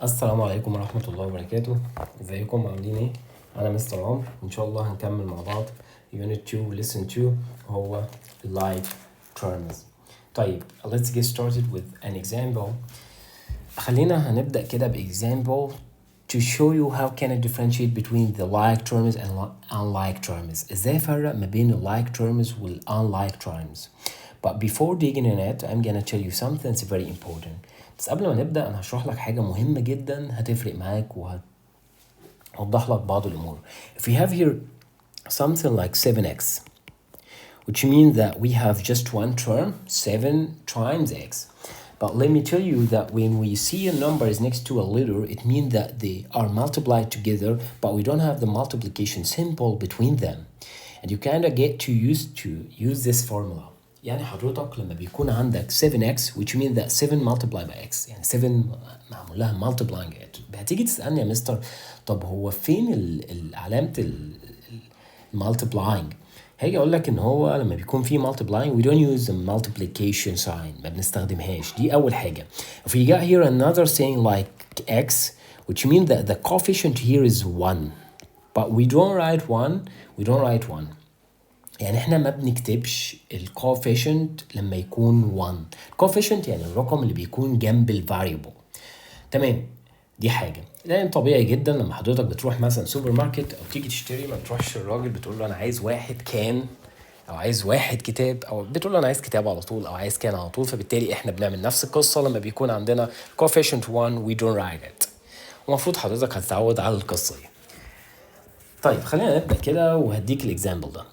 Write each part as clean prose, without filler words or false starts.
السلام عليكم ورحمة الله وبركاته. ازيكم عاملين ايه؟ انا مستر عمر، ان شاء الله هنكمل مع بعض Unit 2 Lesson 2 هو like terms. طيب let's get started with an example. خلينا هنبدأ كده بexample to show you how can I differentiate between the like terms and unlike terms. ازاي افرق ما بين ال like terms وال unlike terms. But before digging in it, I'm gonna tell you something that's very important. بس قبل ما نبدأ أنا هشرح لك حاجة مهمة جدا هتفرق معاك وهتوضح لك بعض الأمور. If we have here something like 7x, which means that we have just one term, 7 times x. But let me tell you that when we see a number is next to a letter, it means that they are multiplied together, but we don't have the multiplication symbol between them. And you kind of get to use this formula. يعني حضرتك لما بيكون عندك 7x which means that 7 multiplied by x، يعني 7 معمول لها multiplying it. هتيجي تسألني يا مستر طب هو فين علامة multiplying؟ هاجي اقول لك ان هو لما بيكون في multiplying we don't use the multiplication sign، ما بنستخدمهاش. دي اول حاجة. If we got here another thing like x which means that the coefficient here is 1 but we don't write 1. يعني احنا ما بنكتبش الكوفيشنت لما يكون 1. الكوفيشنت يعني الرقم اللي بيكون جنب الفاريبل. تمام، دي حاجة. لان طبيعي جدا لما حضرتك بتروح مثلا سوبر ماركت او تيجي تشتري ما بتروحش الراجل بتقول له انا عايز واحد كان او عايز واحد كتاب، او بتقول له انا عايز كتاب على طول او عايز كان على طول. فبالتالي احنا بنعمل نفس القصة لما بيكون عندنا coefficient 1 we don't write it. ومفروض حضرتك هتتعود على القصة دي. طيب خلينا نبدأ كده وهديك الاكزامبل ده.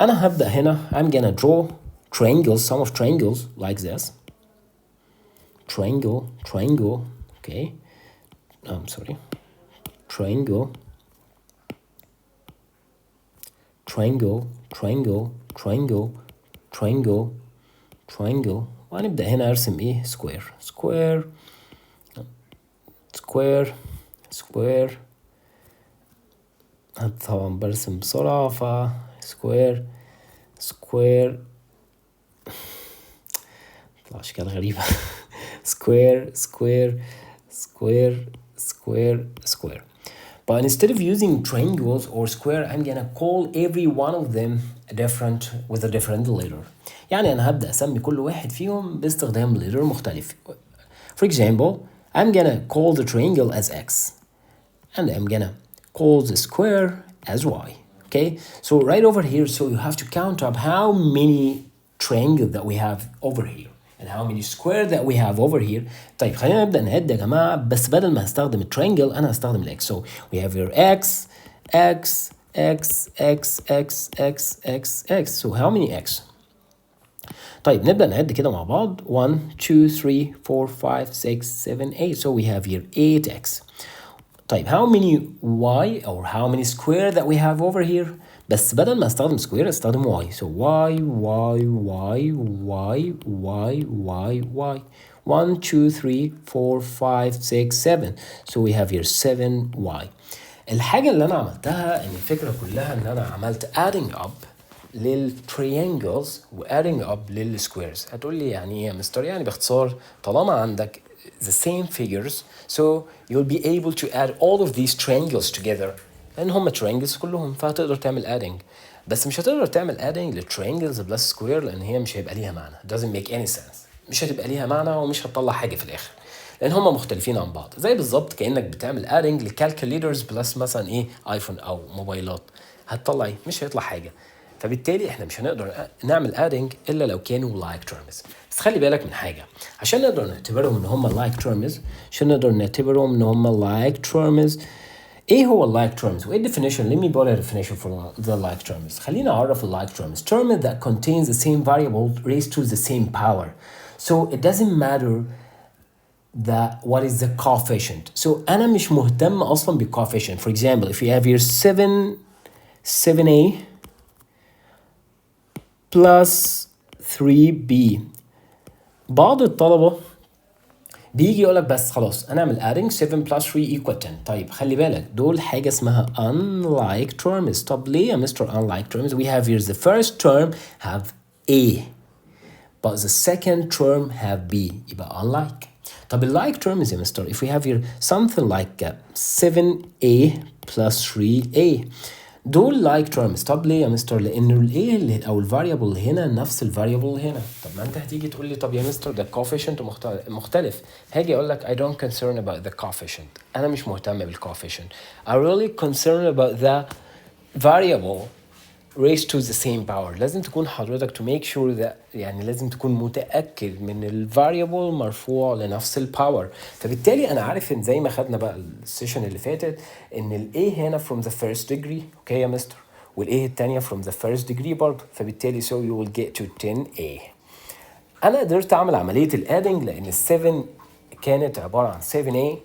أنا هبدأ هنا I'm gonna draw triangles, some of triangles like this. Triangle, okay. I'm sorry. Triangle. وهنبدأ هنا أرسم إيه؟ square. طبعا برسم بسرعة square طلع أشكال غريبة. square. But instead of using triangles or square, I'm gonna call every one of them with a different letter. يعني أنا هبدأ أسمي كل واحد فيهم باستخدام letter مختلف. For example, I'm gonna call the triangle as x, and I'm gonna call the square as y. Okay, so right over here, so you have to count up how many triangles that we have over here and how many square that we have over here. طيب خلينا نبدأ نعد يا جماعة، بس بدل ما هستخدم الترينجل أنا هستخدم الإكس. So we have here x. So how many x؟ طيب نبدأ نعد كده مع بعض. 1 2 3 4 5 6 7 8. So we have here 8x. طيب how many y or how many square that we have over here؟ بس بدل ما استخدم square استخدم y. So y 1 2 3 4 5 6 7. So we have here 7y. الحاجة اللي أنا عملتها إن الفكرة كلها إن أنا عملت adding up للتريانجلز و adding up للسكويرز. هتقول لي يعني إيه يا مستر؟ يعني باختصار طالما عندك the same figures so you'll be able to add all of these triangles together لأن هم triangles كلهم، فهتقدر تعمل adding. بس مش هتقدر تعمل adding للtriangles بلس square لأن هي مش هيبقى ليها معنى. It doesn't make any sense. مش هتبقى ليها معنى ومش هتطلع حاجة في الآخر لأن هم مختلفين عن بعض. زي بالظبط كأنك بتعمل adding لكالكوليترز بلس مثلا إيه آيفون أو موبايلات، هتطلع إيه؟ مش هيطلع حاجة. فبالتالي احنا مش هنقدر نعمل adding الا لو كانوا like terms. بس خلي بالك من حاجه، عشان نقدر نعتبرهم ان هم like terms، ايه هو like terms وايه definition؟ let me put a definition for the like terms. خلينا اعرف ال like terms. term that contains the same variable raised to the same power. So it doesn't matter what is the coefficient. So انا مش مهتم اصلا بالcoefficient. For example, if you have here 7a plus 3b. بعض الطلبة بيجي يقولك بس خلاص هنعمل adding 7 plus 3 equal 10. طيب خلي بالك دول حاجة اسمها unlike terms. طب ليه يا مستر unlike terms؟ we have here the first term have a but the second term have b، يبقى unlike. طب ال like terms يا مستر if we have here something like 7a plus 3a دول like terms. طب ليه يا مستر؟ لأن ال a اللي أو ال variable اللي هنا نفس ال variable اللي هنا. طب ما أنت هتيجي تقول لي طب يا مستر ده coefficient مختلف. هاجي أقول لك I don't concern about the coefficient. أنا مش مهتم بال coefficient. I really concerned about the variable raised to the same power. لازم تكون حضرتك to make sure that يعني لازم تكون متأكد من ال variable مرفوع لنفس ال power. فبالتالي أنا عارف إن زي ما خدنا بقى السيشن اللي فاتت إن ال A هنا from the first degree أوكي يا مستر وال A التانية from the first degree برضه. فبالتالي so you will get to 10A. أنا قدرت أعمل عملية ال adding لأن ال 7 كانت عبارة عن 7A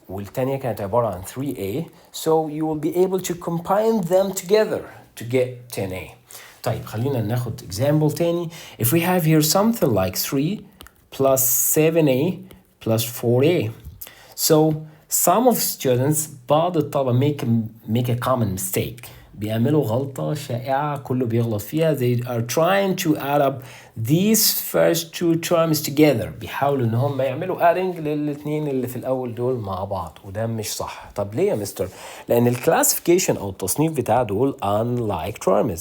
والتانية كانت عبارة عن 3A. So you will be able to combine them together to get 10A. طيب خلينا ناخد example تاني. If we have here something like 3 plus 7A plus 4A. So some of students بعض الطلبة make a common mistake. بيعملوا غلطة شائعة كله بيغلط فيها. They are trying to add up these first two terms together. bيحاولوا ان هم يعملوا adding للاتنين اللي في الاول دول مع بعض وده مش صح. طب ليه يا مستر؟ لان الكلاسيفيكيشن او التصنيف بتاع دول unlike terms.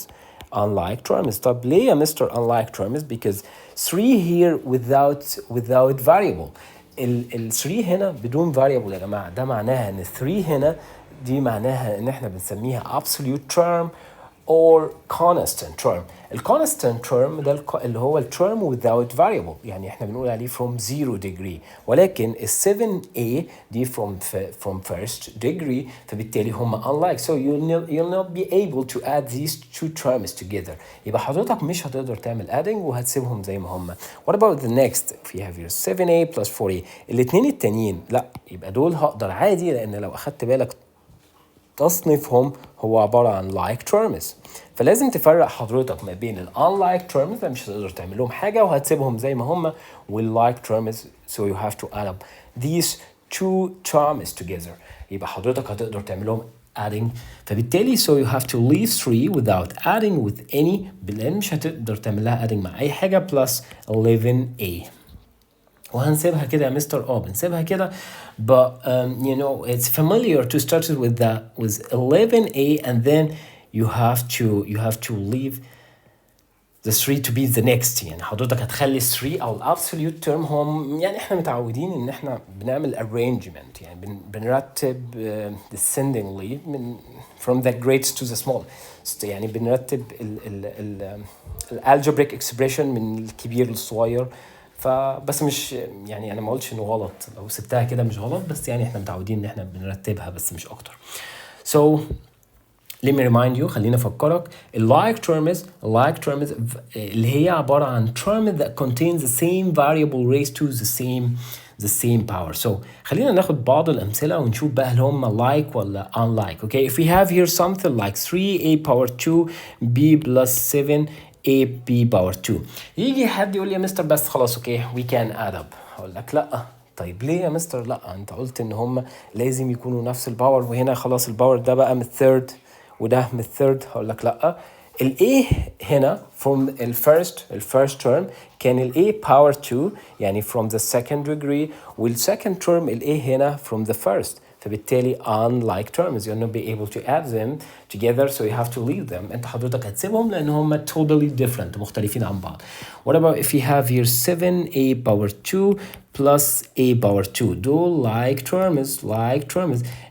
طب ليه يا مستر unlike terms؟ because 3 here without variable. ال 3 هنا بدون variable يا جماعة. ده معناها ان 3 هنا دي معناها ان احنا بنسميها absolute term or constant term. ال constant term ده اللي هو ال term without variable يعني احنا بنقول عليه from 0 degree ولكن ال 7a دي from first degree فبالتالي هم unlike. So you'll not be able to add these two terms together. يبقى حضرتك مش هتقدر تعمل adding وهتسيبهم زي ما هم. What about the next? If you have your 7a plus 4a الاتنين التانيين لا يبقى دول هقدر عادي لان لو اخدت بالك تصنيفهم هو عبارة عن like terms. فلازم تفرق حضرتك ما بين ال unlike terms مش هتقدر تعمل لهم حاجة وهتسيبهم زي ما هم وال like terms so you have to add up these two terms together. يبقى حضرتك هتقدر تعمل لهم adding فبالتالي so you have to leave 3 without adding with any لأن مش هتقدر تعمل لها adding مع أي حاجة plus 11a. وهنسيبها كده يا مستر بنسيبها كده but you know it's familiar to start with 11a and then you have to leave the 3 to be the next. يعني حضرتك هتخلي 3 او الابسوليوت term هم يعني احنا متعودين ان احنا بنعمل arrangement يعني بنرتب descendingly من from the greatest to the small يعني بنرتب ال algebraic expression من الكبير للصغير. فبس مش يعني انا ما قلتش انه غلط لو سبتها كده مش غلط بس يعني احنا متعودين ان احنا بنرتبها بس مش اكتر. So let me remind you خلينا افكرك like terms اللي هي عبارة عن term that contains the same variable raised to the same power. So خلينا ناخد بعض الأمثلة ونشوف بقى هل هم like ولا unlike. Okay, if we have here something like 3a power 2 b plus 7 a b power 2 يجي حد يقول لي يا مستر بس خلاص اوكي we can add up. هقول لك لا. طيب ليه يا مستر؟ لا انت قلت ان هم لازم يكونوا نفس الباور وهنا خلاص الباور ده بقى من الثيرد وده من الثيرد. هقول لك لا. ال A هنا from the first term كان ال A power 2 يعني from the second degree وال second term ال A هنا from the first. فبالتالي unlike terms you'll not be able to add them together so you have to leave them. انت حضرتك هتسيبهم لان هم totally different مختلفين عن بعض. What about if you have here 7a power 2 plus a power 2 دول like terms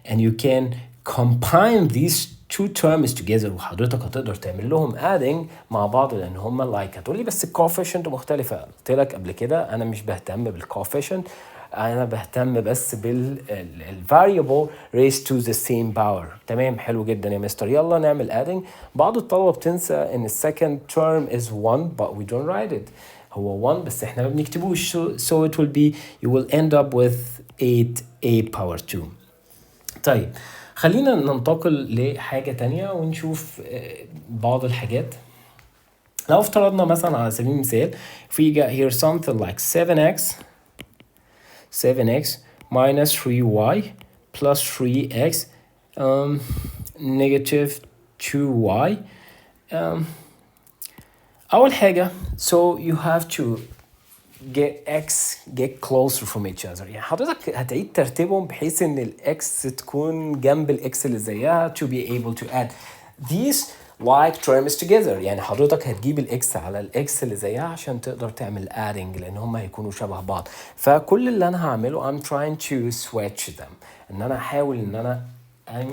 and you can combine these two terms together وحضرتك هتقدر تعمل لهم adding مع بعض لان هم like. هتقولي بس الكوفيشنت مختلفة. قلت لك قبل كده انا مش بهتم بالكوفيشنت انا بهتم بس بالفاريبل raised to the same power. تمام حلو جدا يا مستر يلا نعمل adding. بعض الطلبة بتنسى ان second term is 1 but we don't write it. هو 1 بس احنا ما بنكتبوش so it will be you will end up with 8a power 2. طيب خلينا ننتقل لحاجة تانية ونشوف بعض الحاجات. لو افترضنا مثلا على سبيل المثال if we got here something like 7x minus 3y plus 3x negative 2y. أول حاجة so you have to get closer from each other. يعني حضرتك هتعيد ترتيبهم بحيث ان الاكس تكون جنب الاكس اللي زيها to be able to add these like terms together. يعني حضرتك هتجيب الاكس على الاكس اللي زيها عشان تقدر تعمل adding لان هم هيكونوا شبه بعض. فكل اللي انا هعمله I'm trying to switch them. ان انا احاول ان انا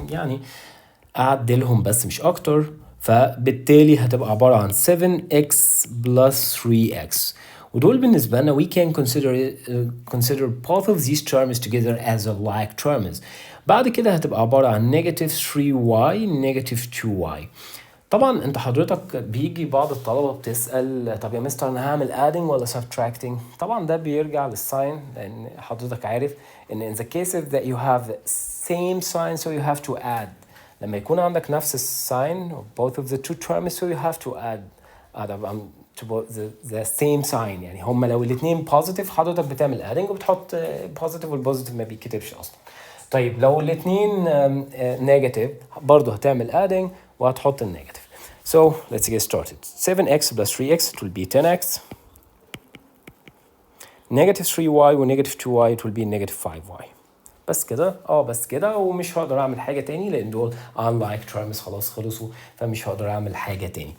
يعني اعدلهم بس مش اكتر. فبالتالي هتبقى عبارة عن 7x plus 3x. ودول بالنسبة لنا we can consider both of these terms together as a like terms. بعد كده هتبقى عبارة عن negative 3y negative 2y. طبعا انت حضرتك بيجي بعض الطلبة بتسأل طب يا مستر انا هعمل adding ولا subtracting؟ طبعا ده بيرجع للساين لان حضرتك عارف ان in the case that you have same sign so you have to add. لما يكون عندك نفس الساين of both of the two terms so you have to add to both the same sign. يعني هم لو الاثنين positive حضرتك بتعمل adding وبتحط positive والpositive ما بيتكتبش اصلا. طيب لو الاثنين negative برضه هتعمل adding وهتحط النيجاتيف. So let's get started. 7x plus 3x it will be 10x. Negative 3y و negative 2y it will be negative 5y. بس كده بس كده ومش هقدر اعمل حاجه تاني لان دول unlike terms خلاص خلصوا فمش هقدر اعمل حاجه تاني.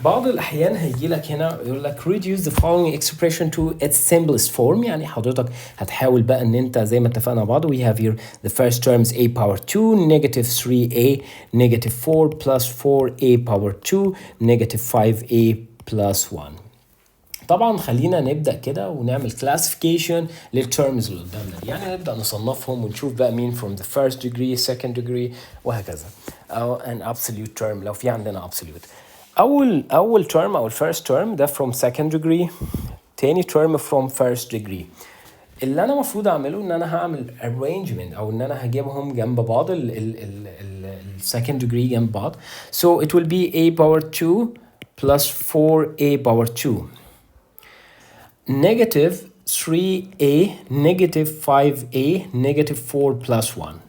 بعض الاحيان هيجي لك هنا يقول لك reduce the following expression to its simplest form. يعني حضرتك هتحاول بقى ان انت زي ما اتفقنا بعض we have here the first term is a power 2 negative 3a negative 4 plus 4a power 2 negative 5a plus 1. طبعا خلينا نبدا كده ونعمل classification للتيرمز اللي قدامنا دي. يعني نبدا نصنفهم ونشوف بقى مين from the first degree second degree وهكذا او an absolute term لو في عندنا absolute. اول term او first term ده from second degree. تاني term from first degree. اللي انا المفروض اعمله ان انا هعمل arrangement او ان انا هجيبهم جنب بعض ال second degree جنب بعض. So it will be a power 2 plus 4a power 2 negative 3a negative 5a negative 4 plus 1.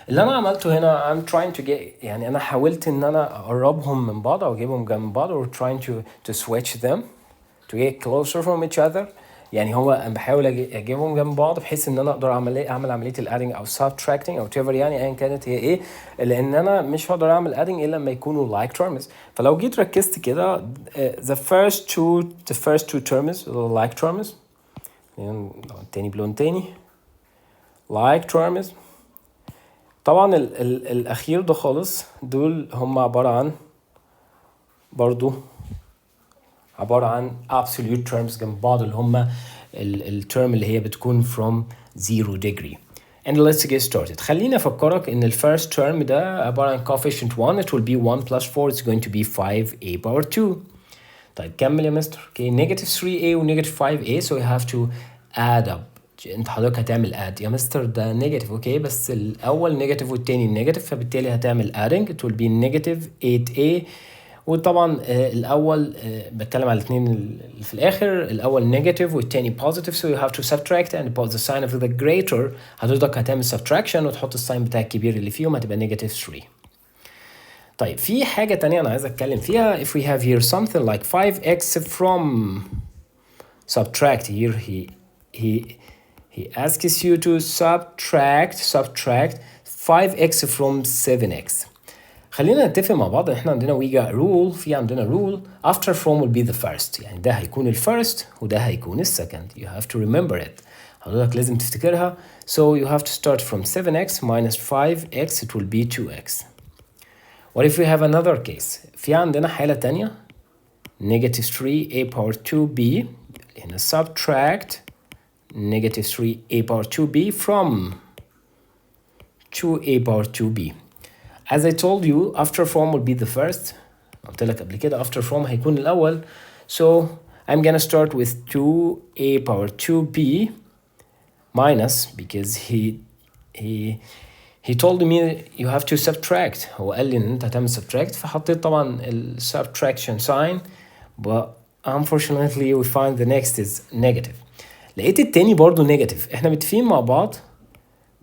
اللي انا عملته هنا I'm trying to get يعني انا حاولت ان انا اقربهم من بعض او اجيبهم جنب بعض or trying to switch them to get closer from each other. يعني هو بحاول اجيبهم جنب بعض بحيث ان انا اقدر اعمل عمليه الادنج او subtracting او whatever يعني ايا كانت هي ايه لان انا مش هقدر اعمل adding الا لما يكونوا like terms. فلو جيت ركزت كده the first two terms like terms يعني تاني بلون تاني like terms. طبعا الاخير ده خالص دول هم عباره عن absolute terms جنب بعض اللي هم الترم اللي هي بتكون from 0 degree. And let's get started. خليني افكرك ان الفيرست term ده عباره عن coefficient 1 it will be 1 plus 4 it's going to be 5a power 2. طيب كمل يا مستر. Okay negative 3a و negative 5a so you have to add up. انت حضرتك هتعمل add يا مستر ده نيجاتيف اوكي بس الاول نيجاتيف والتاني نيجاتيف فبالتالي هتعمل adding it will be negative 8a. وطبعا الاول بتكلم على الاثنين اللي في الاخر الاول نيجاتيف والتاني بوزيتيف so you have to subtract and put the sign of the greater. حضرتك هتعمل subtraction وتحط الساين بتاع الكبير اللي فيهم هتبقى نيجاتيف 3. طيب في حاجه تانية انا عايز اتكلم فيها if we have here something like 5x from subtract here he asks you to subtract 5x from 7x. خلينا نتفق مع بعض احنا عندنا we got rule في عندنا rule after from will be the first. يعني ده هيكون الفيرست وده هيكون السكند. You have to remember it. حضرتك لازم تفتكرها. So you have to start from 7x minus 5x it will be 2x. What if we have another case? في عندنا حالة تانية negative 3a power 2b هنا subtract negative 3a power 2b from 2a power 2b. As I told you after from will be the first. قلت لك قبل كده after from هيكون الأول. So I'm gonna start with 2a power 2b minus because he told me you have to subtract. هو قال لي ان انت هتعمل subtract فحطيت طبعا ال subtraction sign but unfortunately we find the next is negative. لقيت التاني برضو negative. احنا متفقين مع بعض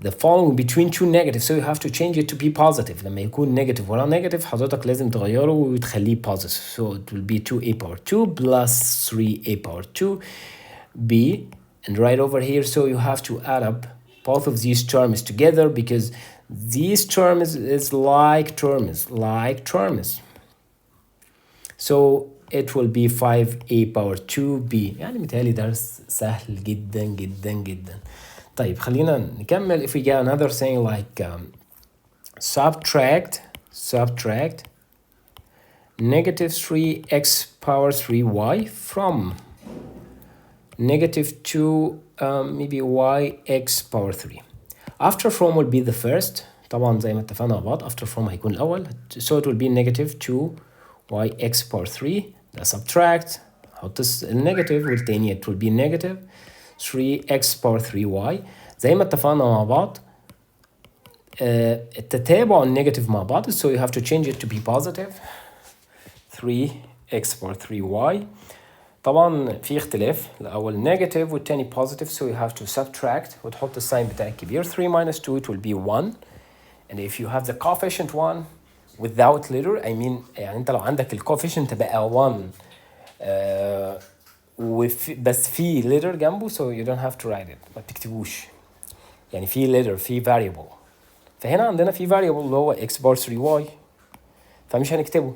the following between two negatives, so you have to change it to be positive. لما يكون negative ورا negative حضرتك لازم تغيره وتخليه positive. So it will be 2a power 2 plus 3a power 2b, and right over here, so you have to add up both of these terms together because these terms is like terms. So it will be 5a power 2b. يعني متهيألي درس سهل جدا جدا جدا. طيب خلينا نكمل. If we get another thing like subtract negative 3x power 3y from negative 2 maybe yx power 3. After from will be the first. طبعا زي ما اتفقنا مع بعض after from هيكون الأول. So it will be negative 2yx power 3. ده subtract. حط النيجاتيف والتاني it will be negative 3x power 3y. زي ما اتفقنا مع بعض التتابع النيجاتيف مع بعض, so you have to change it to be positive 3x power 3y. طبعا في اختلاف, الأول negative والتاني positive, so you have to subtract وتحط الساين بتاع الكبير. 3 minus 2 it will be 1, and if you have the coefficient 1 without letter, I mean يعني انت لو عندك الكوفيشنت بقى 1 بس في letter جنبه, so you don't have to write it, ما بتكتبوش, يعني في letter في variable. فهنا عندنا في variable اللي هو x bar 3y, فمش هنكتبه.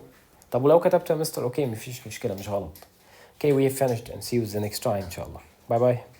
طب ولو كتبته يا مستر اوكي مفيش مشكلة, مش غلط. Okay, we have finished and see you the next time إن شاء الله. Bye bye.